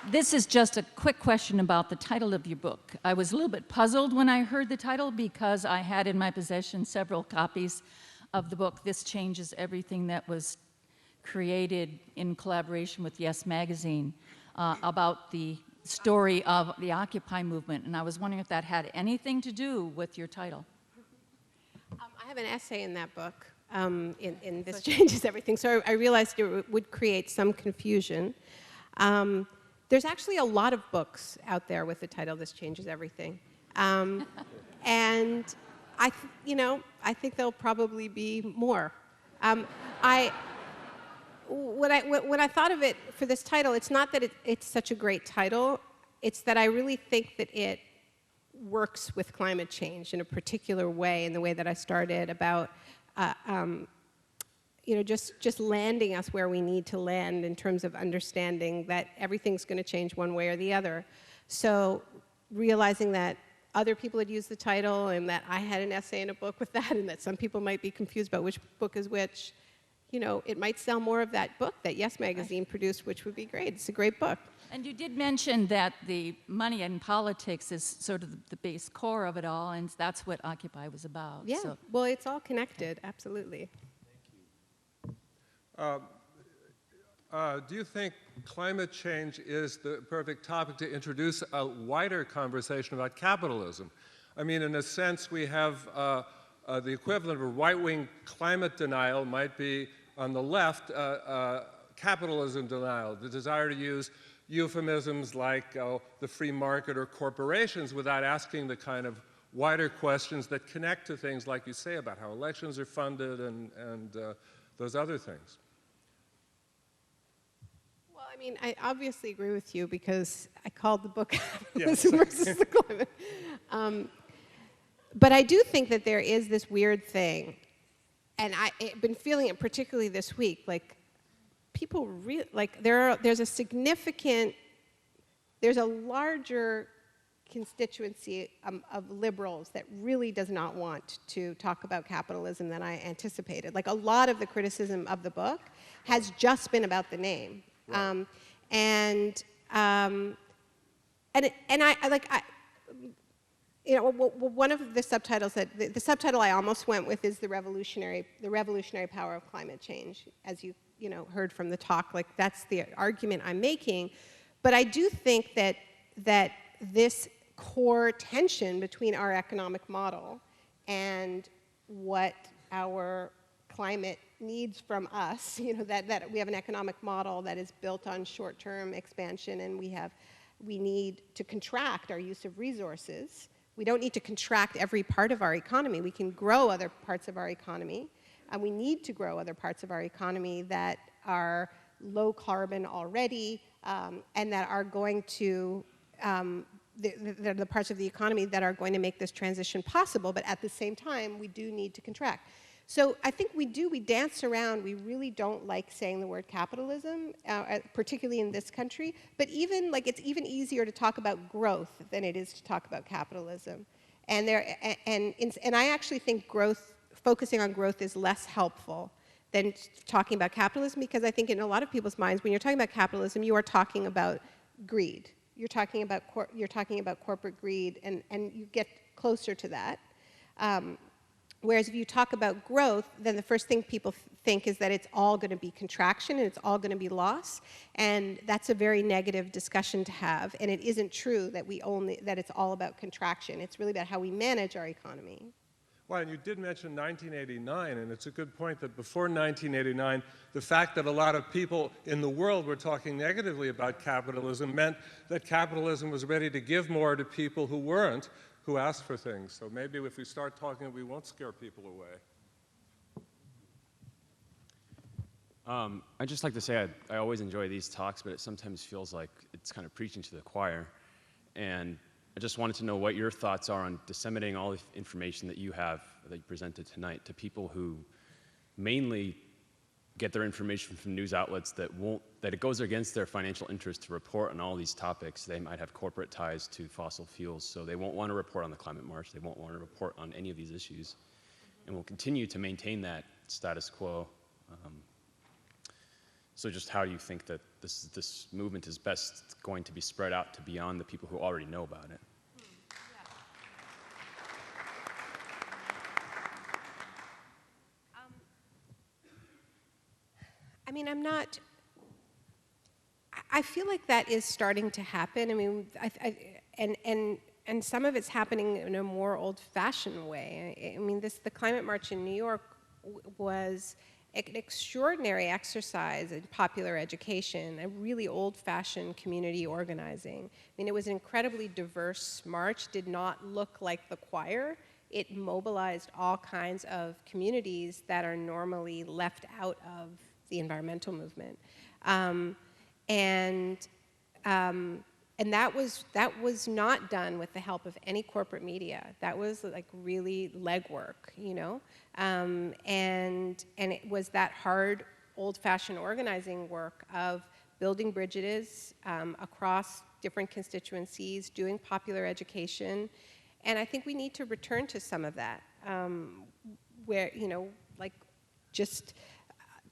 This is just a quick question about the title of your book. I was a little bit puzzled when I heard the title because I had in my possession several copies of the book, This Changes Everything, that was created in collaboration with Yes Magazine about the story of the Occupy movement. And I was wondering if that had anything to do with your title. I have an essay in that book, in This Changes Everything, so I realized it would create some confusion. There's actually a lot of books out there with the title "This Changes Everything," and I think there'll probably be more. When I thought of it for this title, it's not that it's such a great title. It's that I really think that it works with climate change in a particular way, in the way that I started about. Just landing us where we need to land in terms of understanding that everything's going to change one way or the other. So realizing that other people had used the title and that I had an essay in a book with that and that some people might be confused about which book is which, it might sell more of that book that Yes Magazine produced, which would be great. It's a great book. And you did mention that the money in politics is sort of the base core of it all, and that's what Occupy was about. Yeah, so. Well, it's all connected, absolutely. Do you think climate change is the perfect topic to introduce a wider conversation about capitalism? I mean, in a sense, we have the equivalent of a right-wing climate denial might be, on the left, capitalism denial, the desire to use euphemisms like the free market or corporations without asking the kind of wider questions that connect to things like you say about how elections are funded and those other things. Well, I mean, I obviously agree with you because I called the book Capitalism versus the Climate. But I do think that there is this weird thing, and I've been feeling it particularly this week, like people really, like there's a larger constituency of liberals that really does not want to talk about capitalism than I anticipated. Like a lot of the criticism of the book has just been about the name. Right. One of the subtitles the subtitle I almost went with is the revolutionary power of climate change, as you heard from the talk. Like that's the argument I'm making, but I do think that this core tension between our economic model and what our climate needs from us, that we have an economic model that is built on short-term expansion, and we need to contract our use of resources. We don't need to contract every part of our economy. We can grow other parts of our economy, and we need to grow other parts of our economy that are low carbon already, and that are going to they're the parts of the economy that are going to make this transition possible, but at the same time, we do need to contract. So I think we dance around, we really don't like saying the word capitalism, particularly in this country, but it's even easier to talk about growth than it is to talk about capitalism. And I actually think focusing on growth is less helpful than talking about capitalism, because I think in a lot of people's minds, when you're talking about capitalism, you are talking about greed. You're talking about corporate greed, and you get closer to that. Whereas if you talk about growth, then the first thing people think is that it's all going to be contraction and it's all going to be loss, and that's a very negative discussion to have. And it isn't true that that it's all about contraction. It's really about how we manage our economy. Well, and you did mention 1989, and it's a good point that before 1989, the fact that a lot of people in the world were talking negatively about capitalism meant that capitalism was ready to give more to people who weren't, who asked for things. So maybe if we start talking, we won't scare people away. I'd just like to say I always enjoy these talks, but it sometimes feels like it's kind of preaching to the choir. And I just wanted to know what your thoughts are on disseminating all the information that you have, that you presented tonight, to people who mainly get their information from news outlets that it goes against their financial interest to report on all these topics. They might have corporate ties to fossil fuels, so they won't want to report on the climate march. They won't want to report on any of these issues. And we'll continue to maintain that status quo. So just how do you think that this movement is best going to be spread out to beyond the people who already know about it? I mean, I feel like that is starting to happen. I mean, and some of it's happening in a more old-fashioned way. I mean, the climate march in New York was an extraordinary exercise in popular education, a really old-fashioned community organizing. I mean, it was an incredibly diverse march, did not look like the choir. It mobilized all kinds of communities that are normally left out of the environmental movement. And that was not done with the help of any corporate media. That was like really legwork, you know? And it was that hard, old-fashioned organizing work of building bridges across different constituencies, doing popular education. And I think we need to return to some of that, where, you know, like just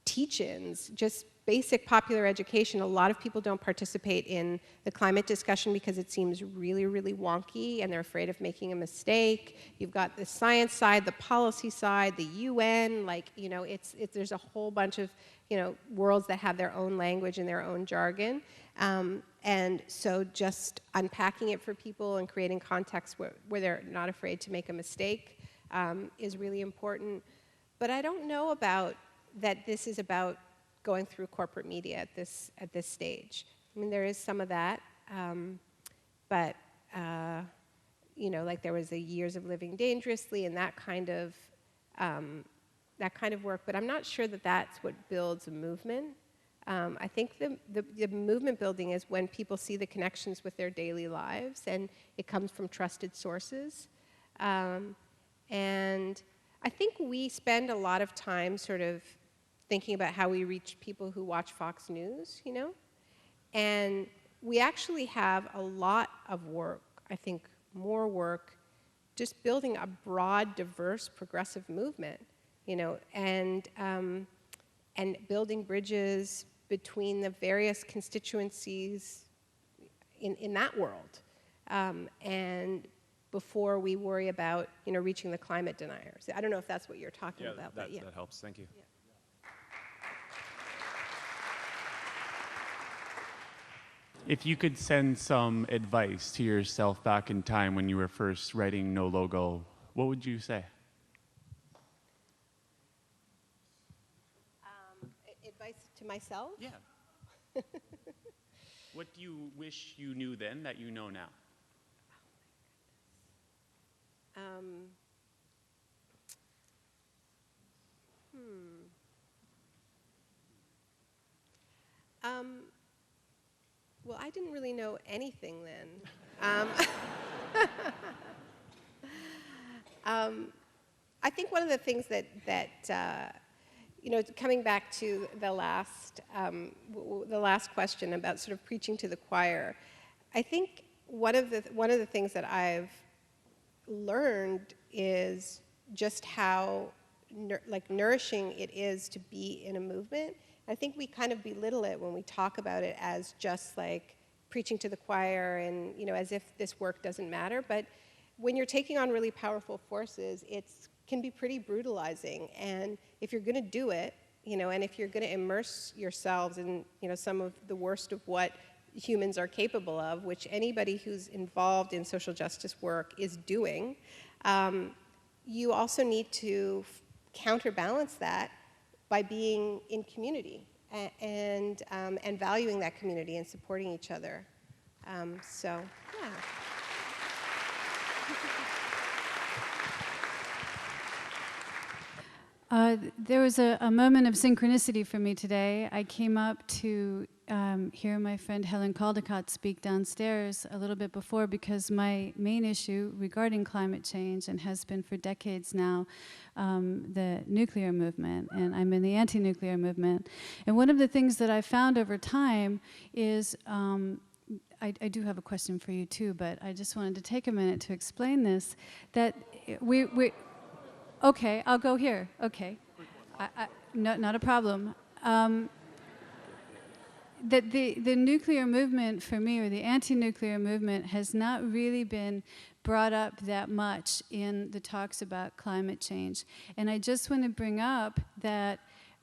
teach-ins, just basic popular education. A lot of people don't participate in the climate discussion because it seems really, really wonky and they're afraid of making a mistake. You've got the science side, the policy side, the UN, like, you know, there's a whole bunch of, you know, worlds that have their own language and their own jargon. And so just unpacking it for people and creating context where they're not afraid to make a mistake is really important. But I don't know about that this is about going through corporate media at this stage. I mean, there is some of that, but you know, like there was the Years of Living Dangerously and that kind of work. But I'm not sure that that's what builds a movement. I think the movement building is when people see the connections with their daily lives, and it comes from trusted sources. And I think we spend a lot of time sort of thinking about how we reach people who watch Fox News, you know? And we actually have a lot of work, I think more work, just building a broad, diverse, progressive movement, you know, and building bridges between the various constituencies in that world. And before we worry about, you know, reaching the climate deniers. I don't know if that's what you're talking about, but yeah. That helps, thank you. Yeah. If you could send some advice to yourself back in time when you were first writing No Logo, what would you say? Advice to myself? Yeah. What do you wish you knew then that you know now? Well, I didn't really know anything then. I think one of the things that you know, coming back to the last question about sort of preaching to the choir, I think one of the things that I've learned is just how nourishing it is to be in a movement. I think we kind of belittle it when we talk about it as just like preaching to the choir and, you know, as if this work doesn't matter. But when you're taking on really powerful forces, it can be pretty brutalizing. And if you're going to do it, you know, and if you're going to immerse yourselves in, you know, some of the worst of what humans are capable of, which anybody who's involved in social justice work is doing, you also need to counterbalance that by being in community and valuing that community and supporting each other. So, yeah. There was a moment of synchronicity for me today. I came up to hear my friend Helen Caldecott speak downstairs a little bit before because my main issue regarding climate change, and has been for decades now, the nuclear movement, and I'm in the anti-nuclear movement. And one of the things that I found over time is, I do have a question for you too, but I just wanted to take a minute to explain this, that we okay, I'll go here, okay. Not a problem. that the nuclear movement for me, or the anti-nuclear movement, has not really been brought up that much in the talks about climate change. And I just want to bring up that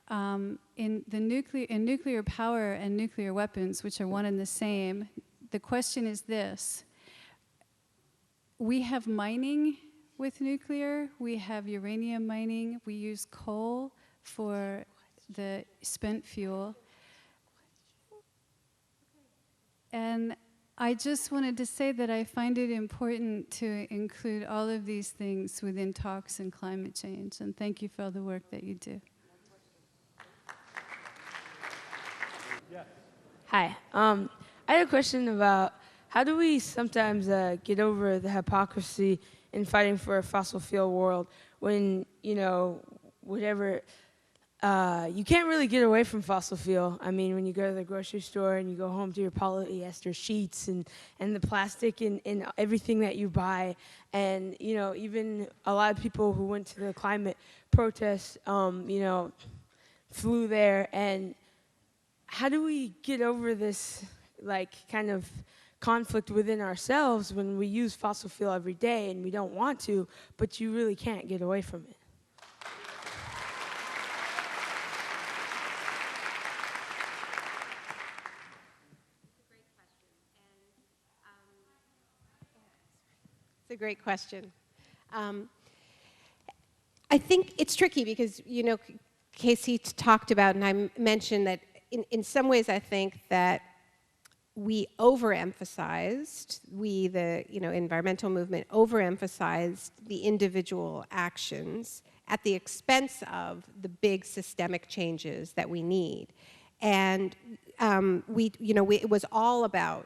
in nuclear power and nuclear weapons, which are one and the same, the question is this: we have mining with nuclear, we have uranium mining, we use coal for the spent fuel. And I just wanted to say that I find it important to include all of these things within talks on climate change. And thank you for all the work that you do. Hi. I had a question about how do we sometimes get over the hypocrisy in fighting for a fossil fuel world when, you know, whatever, you can't really get away from fossil fuel. I mean, when you go to the grocery store and you go home to your polyester sheets and the plastic in everything that you buy, and, you know, even a lot of people who went to the climate protests, you know, flew there. And how do we get over this, like, kind of conflict within ourselves when we use fossil fuel every day and we don't want to, but you really can't get away from it? It's a great question. I think it's tricky because, you know, Casey talked about, and I mentioned that in some ways I think that we overemphasized, the environmental movement overemphasized the individual actions at the expense of the big systemic changes that we need. And it was all about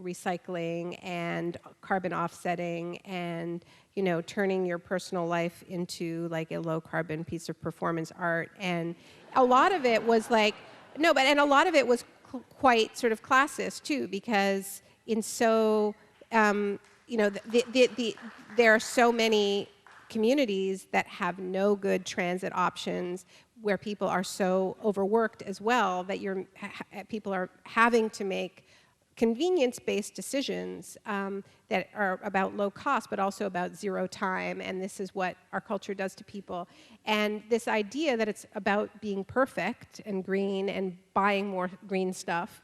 recycling and carbon offsetting and, you know, turning your personal life into like a low carbon piece of performance art. And a lot of it was like, and a lot of it was quite sort of classist too, because there are so many communities that have no good transit options, where people are so overworked as well that people are having to make convenience-based decisions that are about low cost, but also about zero time, and this is what our culture does to people. And this idea that it's about being perfect and green and buying more green stuff,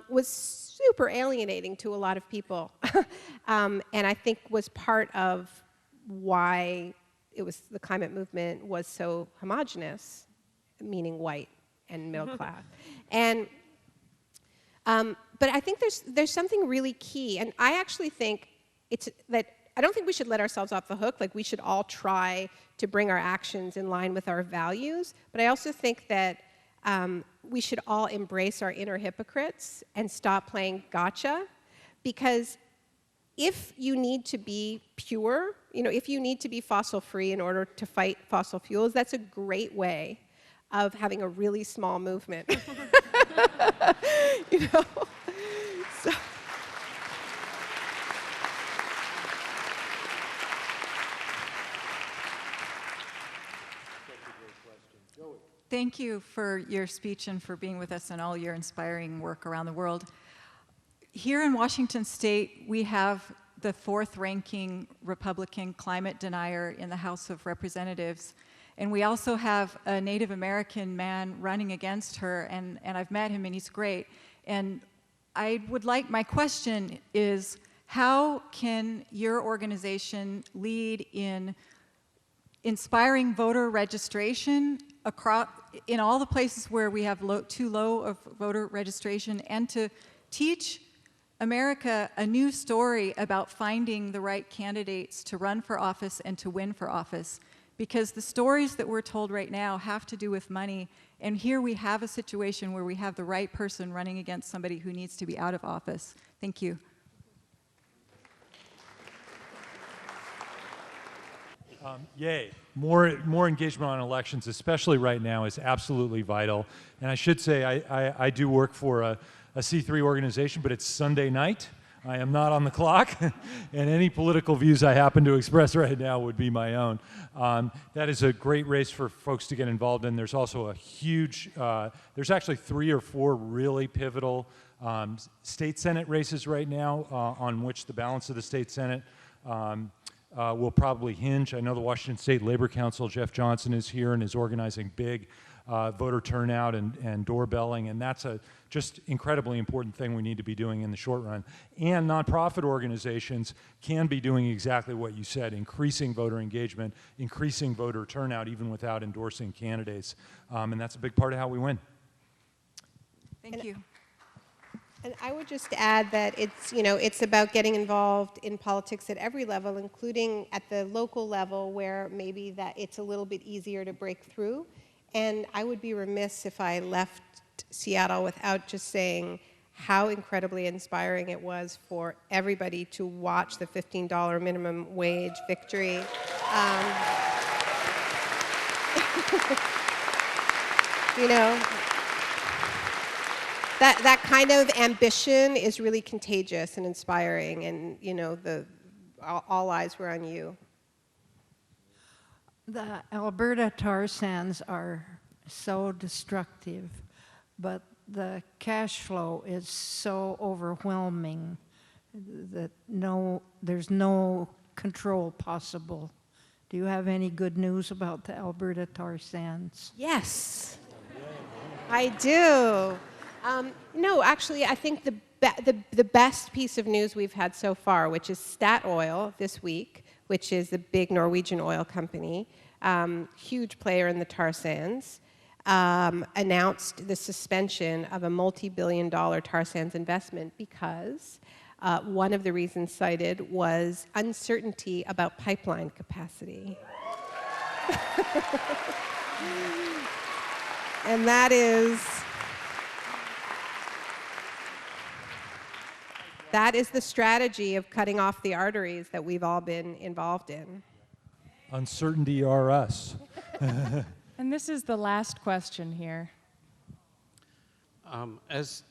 was super alienating to a lot of people, and I think was part of why the climate movement was so homogenous, meaning white and middle class, and. But I think there's something really key, and I actually think I don't think we should let ourselves off the hook. Like, we should all try to bring our actions in line with our values. But I also think that we should all embrace our inner hypocrites and stop playing gotcha, because if you need to be pure, if you need to be fossil free in order to fight fossil fuels, that's a great way of having a really small movement. So. Thank you for your speech and for being with us and all your inspiring work around the world. Here in Washington State, we have the 4th-ranking Republican climate denier in the House of Representatives. And we also have a Native American man running against her, and I've met him, and he's great. And my question is, how can your organization lead in inspiring voter registration in all the places where we have too low of voter registration, and to teach America a new story about finding the right candidates to run for office and to win for office? Because the stories that we're told right now have to do with money, and here we have a situation where we have the right person running against somebody who needs to be out of office. Thank you. Yay. More engagement on elections, especially right now, is absolutely vital. And I should say, I do work for a C3 organization, but it's Sunday night. I am not on the clock, and any political views I happen to express right now would be my own. That is a great race for folks to get involved in. There's also a huge, there's actually 3 or 4 really pivotal state Senate races right now on which the balance of the state Senate will probably hinge. I know the Washington State Labor Council, Jeff Johnson is here and is organizing big voter turnout and doorbelling, and that's a just incredibly important thing we need to be doing in the short run. And nonprofit organizations can be doing exactly what you said, increasing voter engagement, increasing voter turnout, even without endorsing candidates. And that's a big part of how we win. Thank you. And I would just add that it's, you know, it's about getting involved in politics at every level, including at the local level where maybe that it's a little bit easier to break through. And I would be remiss if I left Seattle without just saying how incredibly inspiring it was for everybody to watch the $15 minimum wage victory. You know, that kind of ambition is really contagious and inspiring, and you know, all eyes were on you. The Alberta tar sands are so destructive, but the cash flow is so overwhelming that there's no control possible. Do you have any good news about the Alberta tar sands? Yes, I do. No, actually, I think the best piece of news we've had so far, which is Statoil this week, which is the big Norwegian oil company, huge player in the tar sands, announced the suspension of a multi-billion-dollar tar sands investment because one of the reasons cited was uncertainty about pipeline capacity. And that is the strategy of cutting off the arteries that we've all been involved in. Uncertainty are us. And this is the last question here.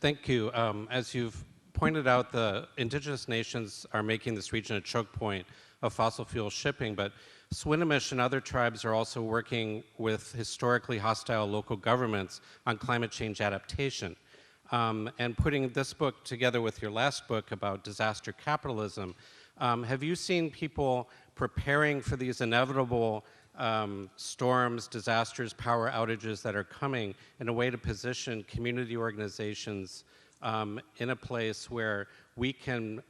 Thank you. As you've pointed out, the indigenous nations are making this region a choke point of fossil fuel shipping, but Swinomish and other tribes are also working with historically hostile local governments on climate change adaptation. And putting this book together with your last book about disaster capitalism, have you seen people preparing for these inevitable storms, disasters, power outages that are coming in a way to position community organizations in a place where we can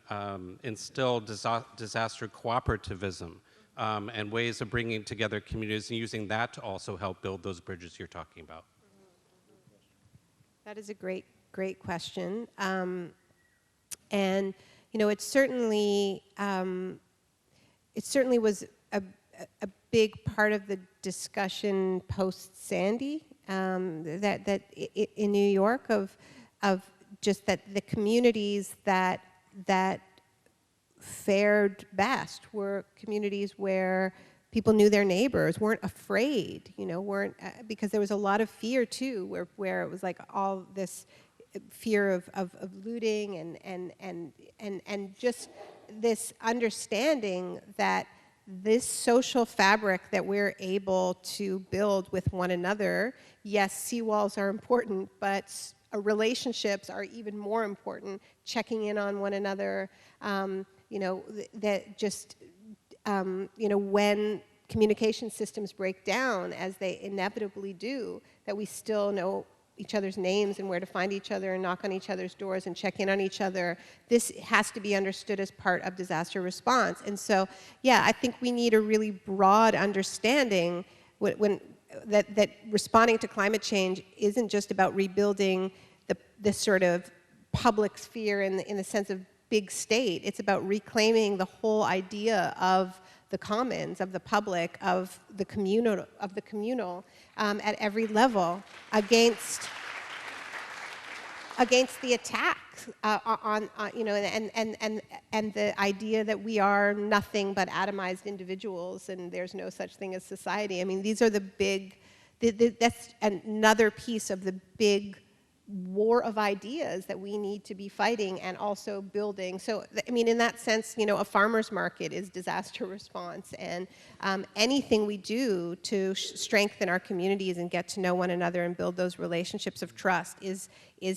instill disaster cooperativism and ways of bringing together communities and using that to also help build those bridges you're talking about? That is a great question. And you know, it certainly was a big part of the discussion post Sandy that in New York of just that the communities that fared best were communities where people knew their neighbors, weren't afraid, you know, because there was a lot of fear too, where it was like all this fear of looting and just this understanding that this social fabric that we're able to build with one another, yes, seawalls are important, but relationships are even more important, checking in on one another, you know, that just, you know, when communication systems break down, as they inevitably do, that we still know each other's names and where to find each other and knock on each other's doors and check in on each other. This has to be understood as part of disaster response. And so, yeah, I think we need a really broad understanding that responding to climate change isn't just about rebuilding the sort of public sphere in the sense of big state. It's about reclaiming the whole idea of the commons, of the public, of the communal, at every level against the attacks on you know, and the idea that we are nothing but atomized individuals and there's no such thing as society. I mean, these are the big. That's another piece of the big war of ideas that we need to be fighting and also building. So, I mean, in that sense, you know, a farmer's market is disaster response, and anything we do to strengthen our communities and get to know one another and build those relationships of trust is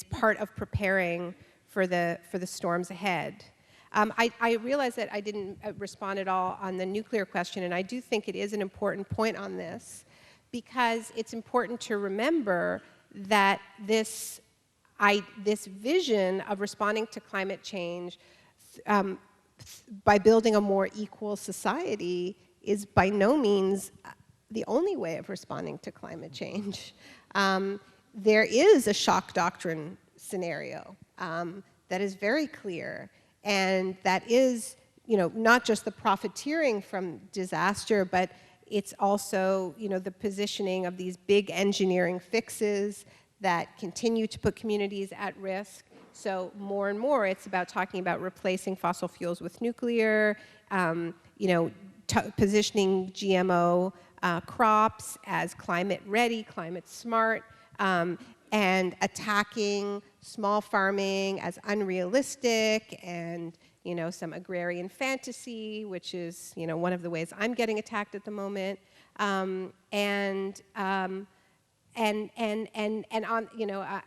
part of preparing for the storms ahead. I realize that I didn't respond at all on the nuclear question, and I do think it is an important point on this, because it's important to remember that this vision of responding to climate change by building a more equal society is by no means the only way of responding to climate change. There is a shock doctrine scenario that is very clear, and that is, you know, not just the profiteering from disaster, but it's also, you know, the positioning of these big engineering fixes that continue to put communities at risk. So more and more, it's about talking about replacing fossil fuels with nuclear, you know, positioning GMO crops as climate ready, climate smart, and attacking small farming as unrealistic, and, you know, some agrarian fantasy, which is, you know, one of the ways I'm getting attacked at the moment, and on, you know,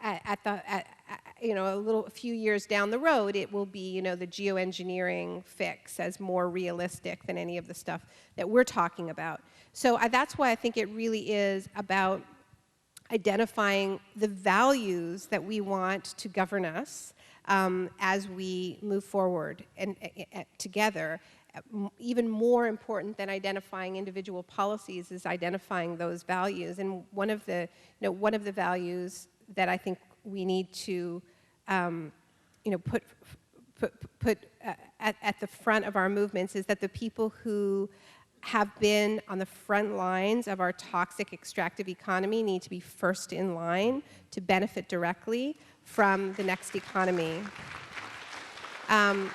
you know, a few years down the road, it will be, you know, the geoengineering fix as more realistic than any of the stuff that we're talking about. So that's why I think it really is about identifying the values that we want to govern us as we move forward and together. Even more important than identifying individual policies is identifying those values. And one of the values that I think we need to, you know, put at the front of our movements is that the people who have been on the front lines of our toxic extractive economy need to be first in line to benefit directly from the next economy. And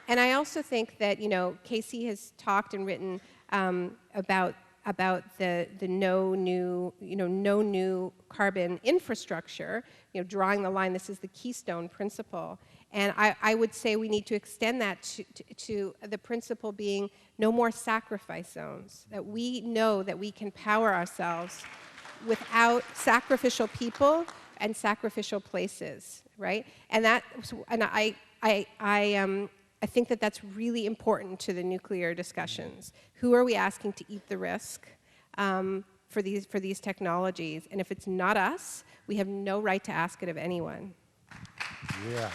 I also think that, you know, Casey has talked and written about the no new carbon infrastructure, you know, drawing the line. This is the Keystone Principle. And I would say we need to extend that to the principle being no more sacrifice zones, that we know that we can power ourselves without sacrificial people and sacrificial places, right? And I think that that's really important to the nuclear discussions. Who are we asking to eat the risk for these technologies? And if it's not us, we have no right to ask it of anyone. Yeah.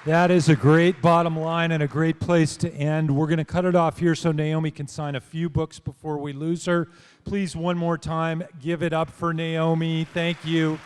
That is a great bottom line and a great place to end. We're going to cut it off here so Naomi can sign a few books before we lose her. Please, one more time, give it up for Naomi. Thank you.